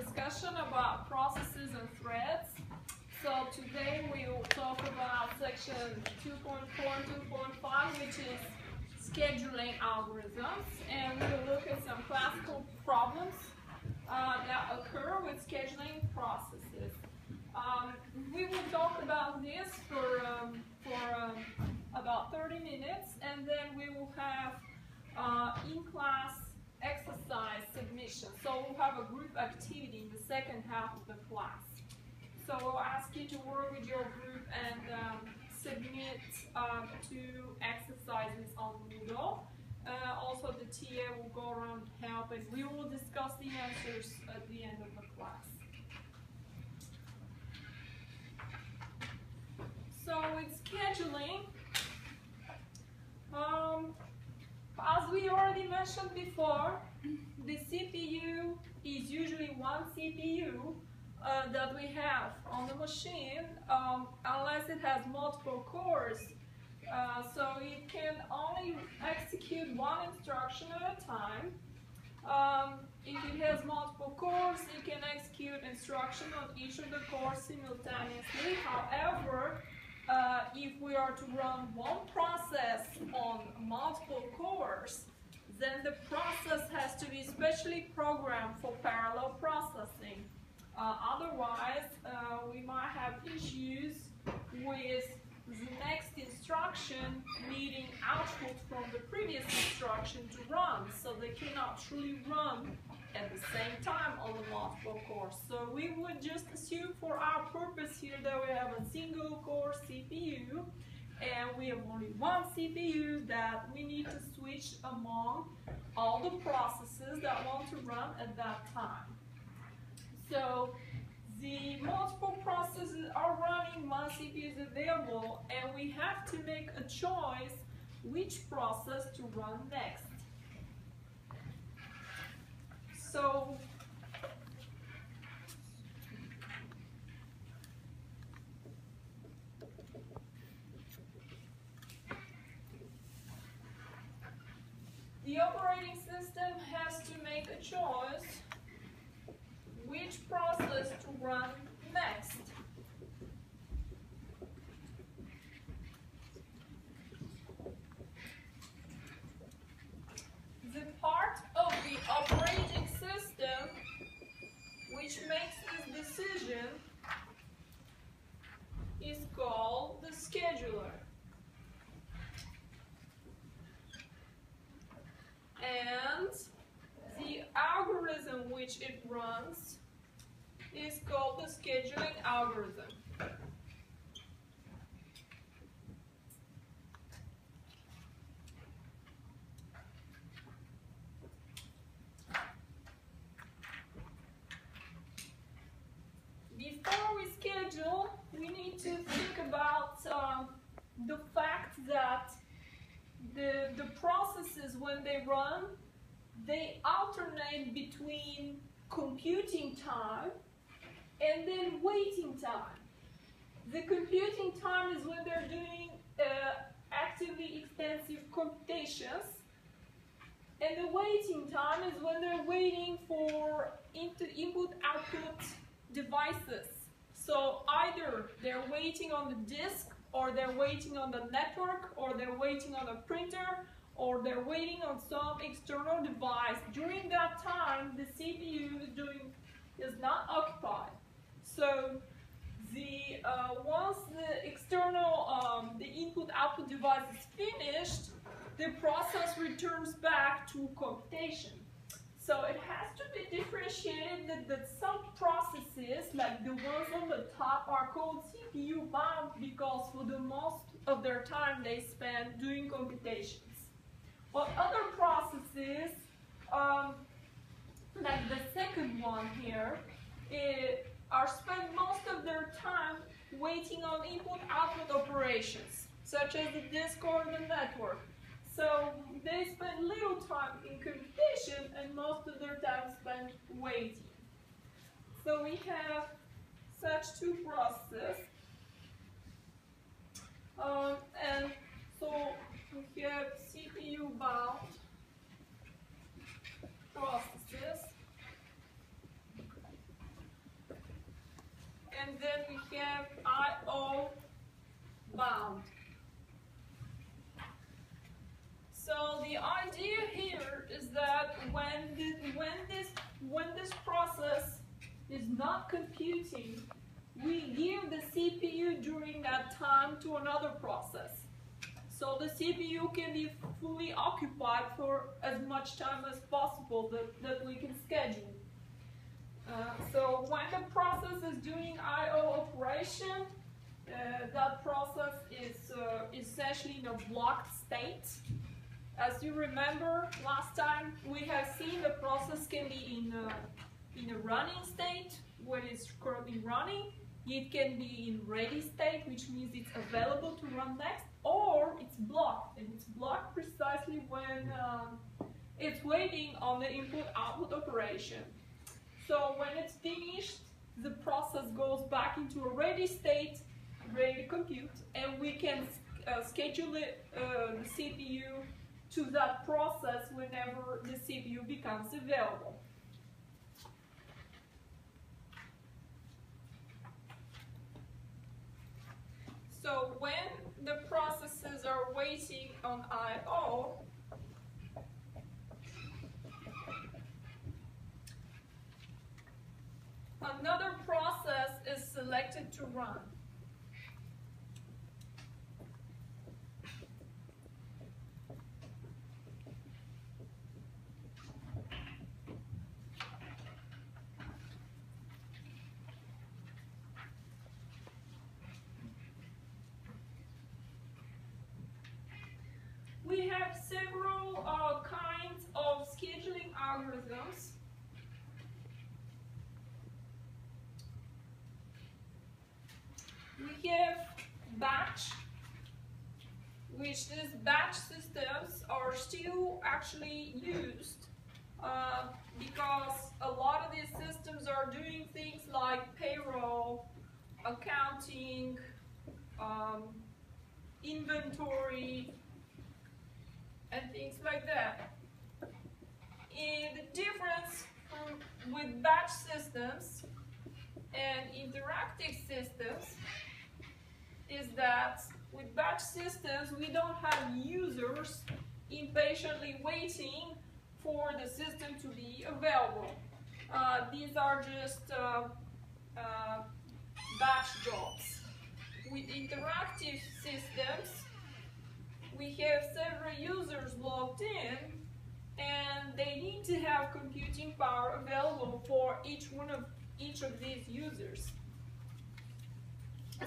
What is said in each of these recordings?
discussion about processes and threads. So today we will talk about section 2.4 and 2.5, which is scheduling algorithms, and we will look at some classical problems that occur with scheduling processes. We will talk about this for about 30 minutes, and then we will have in-class exercise submission. So we'll have a group activity in the second half of the class. So we'll ask you to work with your group and submit 2 exercises on Moodle. Also the TA will go around and help, and we will discuss the answers at the end of the class. So with scheduling, as we already mentioned before, the CPU is usually one CPU that we have on the machine, unless it has multiple cores. So it can only execute one instruction at a time. If it has multiple cores, it can execute instruction on each of the cores simultaneously. However, if we are to run one process on multiple cores, then the process has to be specially programmed for parallel processing. Otherwise, we might have issues with the next instruction needing output from the previous instruction to run, so they cannot truly run at the same time on the multiple cores. So we would just assume for our purpose here that we have a single core CPU, and we have only one CPU that we need to switch among all the processes that want to run at that time. So the multiple processes are running, one CPU is available, and we have to make a choice which process to run next. So the operating system has to make a choice which process to run next. The part of the operating system which makes this decision is called the scheduler. And the algorithm which it runs is called the scheduling algorithm. Before we schedule, we need to think about the fact that the processes, when they run, they alternate between computing time and then waiting time. The computing time is when they're doing actively extensive computations, and the waiting time is when they're waiting for input-output devices. So either they're waiting on the disk, or they're waiting on the network, or they're waiting on a printer, or they're waiting on some external device. During that time, the CPU is not occupied. So once the external, the input-output device is finished, the process returns back to computation. So it has to be differentiated that some processes, like the ones on the top, are called CPU bound because for the most of their time they spend doing computations. But other processes, like the second one here, are spent most of their time waiting on input-output operations, such as the disk or the network. So they spend little time in computation and most of their time spent waiting. So we have such 2 processes. And so we have CPU bound processes then we have I/O bound. So the idea here is that when this process is not computing, we give the CPU during that time to another process. So the CPU can be fully occupied for as much time as possible that we can schedule. So when the process is doing I/O operation, that process is essentially in a blocked state. As you remember, last time we have seen the process can be in a running state when it's currently running. It can be in ready state, which means it's available to run next, or it's blocked, and it's blocked precisely when it's waiting on the input-output operation. So when it's finished, the process goes back into a ready state, ready to compute, and we can schedule the CPU to that process whenever the CPU becomes available. So when the processes are waiting on I/O, another process is selected to run. We have several kinds of scheduling algorithms. We have batch, which these batch systems are still actually used because a lot of these systems are doing things like payroll, accounting, inventory, and things like that. And the difference with batch systems and interactive systems is that with batch systems we don't have users impatiently waiting for the system to be available. These are just batch jobs. With interactive systems, we have several users logged in, and they need to have computing power available for each of these users.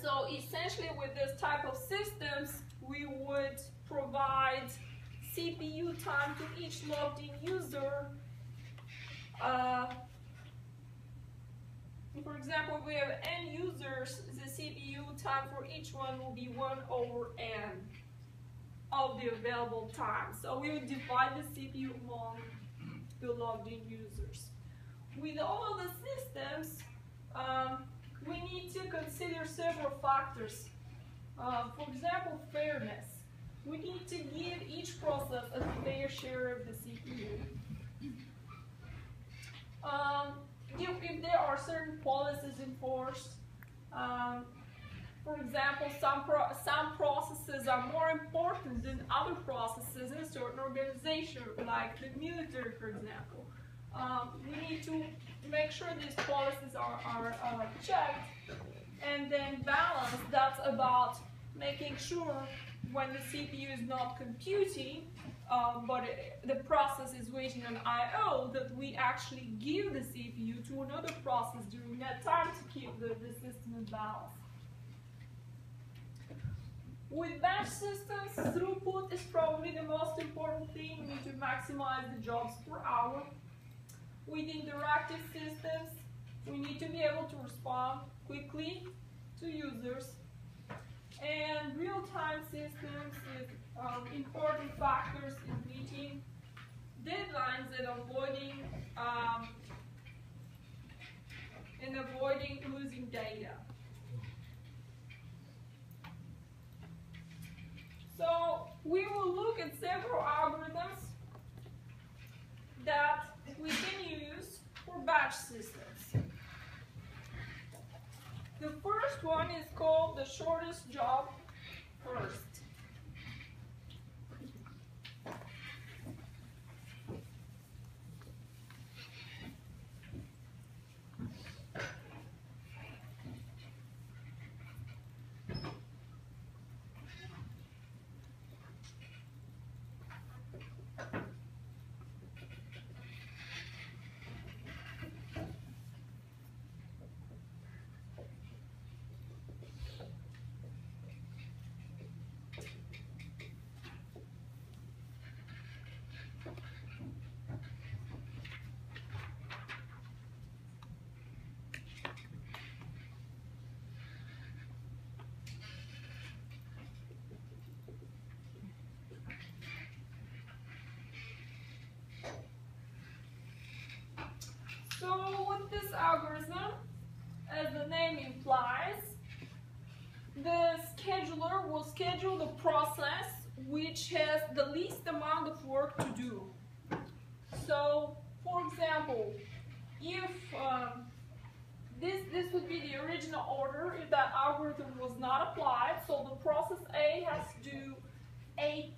So essentially with this type of systems, we would provide CPU time to each logged in user. For example, if we have n users, the CPU time for each one will be 1/n of the available time. So we would divide the CPU among the logged in users. With all of the systems, we need to consider several factors. For example, fairness. We need to give each process a fair share of the CPU. If there are certain policies enforced, for example, some processes are more important than other processes in a certain organization, like the military, for example. We need to make sure these policies are checked and then balanced. That's about making sure when the CPU is not computing, but the process is waiting on I/O, that we actually give the CPU to another process during that time to keep the system in balance. With batch systems, throughput is probably the most important thing. We need to maximize the jobs per hour. With interactive systems, we need to be able to respond quickly to users. And real-time systems with important factors in meeting deadlines and avoiding losing data. So we will look at several algorithms that we can use for batch systems. The first one is called the shortest job first. So with this algorithm, as the name implies, the scheduler will schedule the process which has the least amount of work to do. So, for example, if this would be the original order if that algorithm was not applied, so the process A has to do 8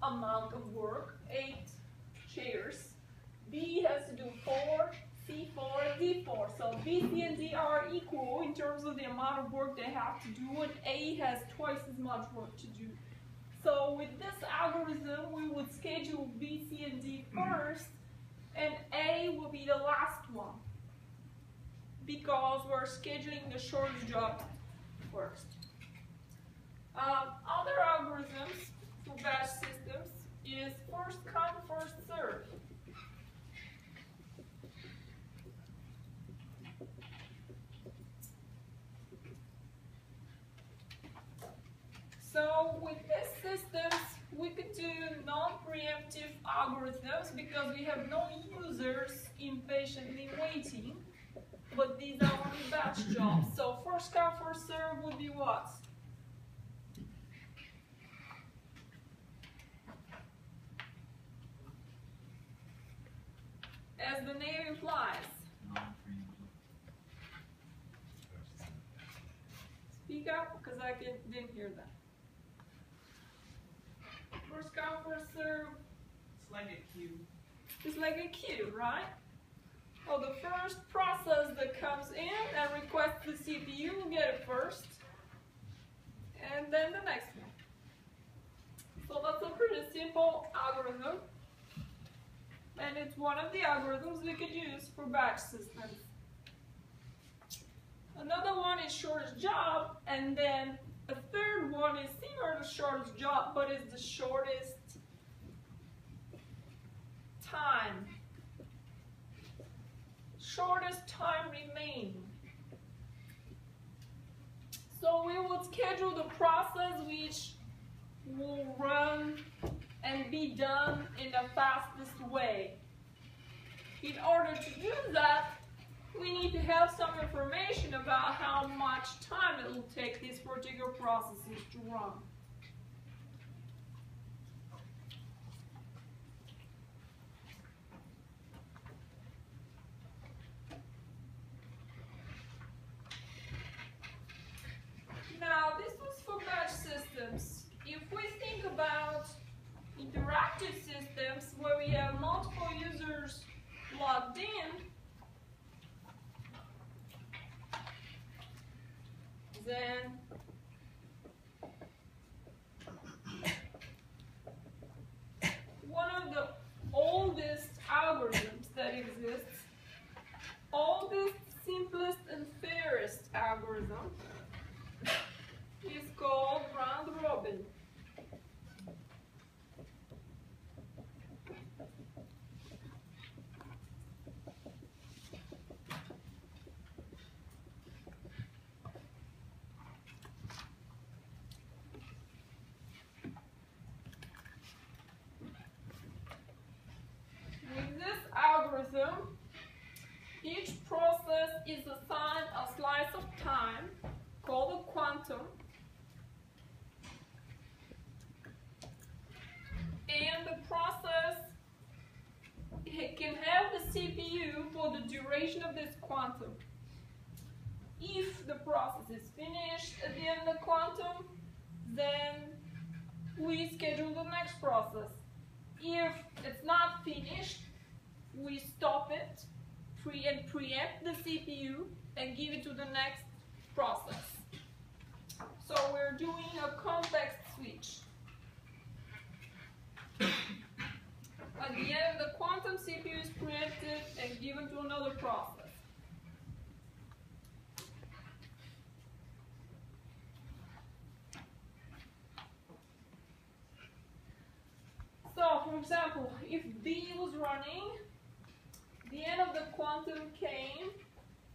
amount of work, 8 chairs. B has to do 4, C4, and D4. So B, C, and D are equal in terms of the amount of work they have to do, and A has twice as much work to do. So with this algorithm, we would schedule B, C, and D first, and A will be the last one, because we're scheduling the shortest job first. Other algorithms for batch systems is first come, first serve. So with these systems, we could do non-preemptive algorithms because we have no users impatiently waiting, but these are only batch jobs. So first come, first serve would be what? As the name implies. Speak up, because I didn't hear that. First come, first serve. It's like a queue. It's like a queue, right? Oh, the first process that comes in and requests the CPU will get it first, and then the next one. So that's a pretty simple algorithm, and it's one of the algorithms we could use for batch systems. Another one is shortest job, and then a third one is similar to shortest job, but it's the shortest time. Shortest time remaining. So we would schedule the process which will run and be done in the fastest way. In order to do that, we need to have some information about how much time it will take these particular processes to run. Now, this was for batch systems. If we think about interactive systems where we have multiple users logged in, then one of the oldest algorithms that exists, oldest, simplest, and fairest algorithm is called round robin. With this algorithm, each process is assigned a slice of time called a quantum, and the process can have the CPU for the duration of this quantum. If the process is finished at the end of the quantum, then we schedule the next process. If it's not finished, we stop it and preempt the CPU and give it to the next process. So we're doing a context switch. At the end of the quantum, CPU is preempted and given to another process. So, for example, if B was running, the end of the quantum came,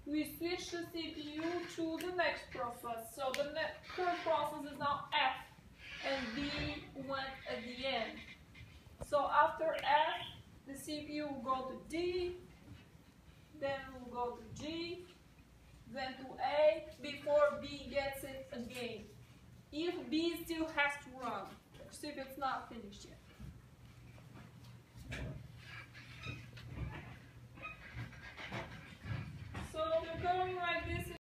we switch the CPU to the next process. So the current process is now F, and B went at the end. So after F, the CPU will go to D, then will go to G, then to A, before B gets it again. If B still has to run, see if it's not finished yet.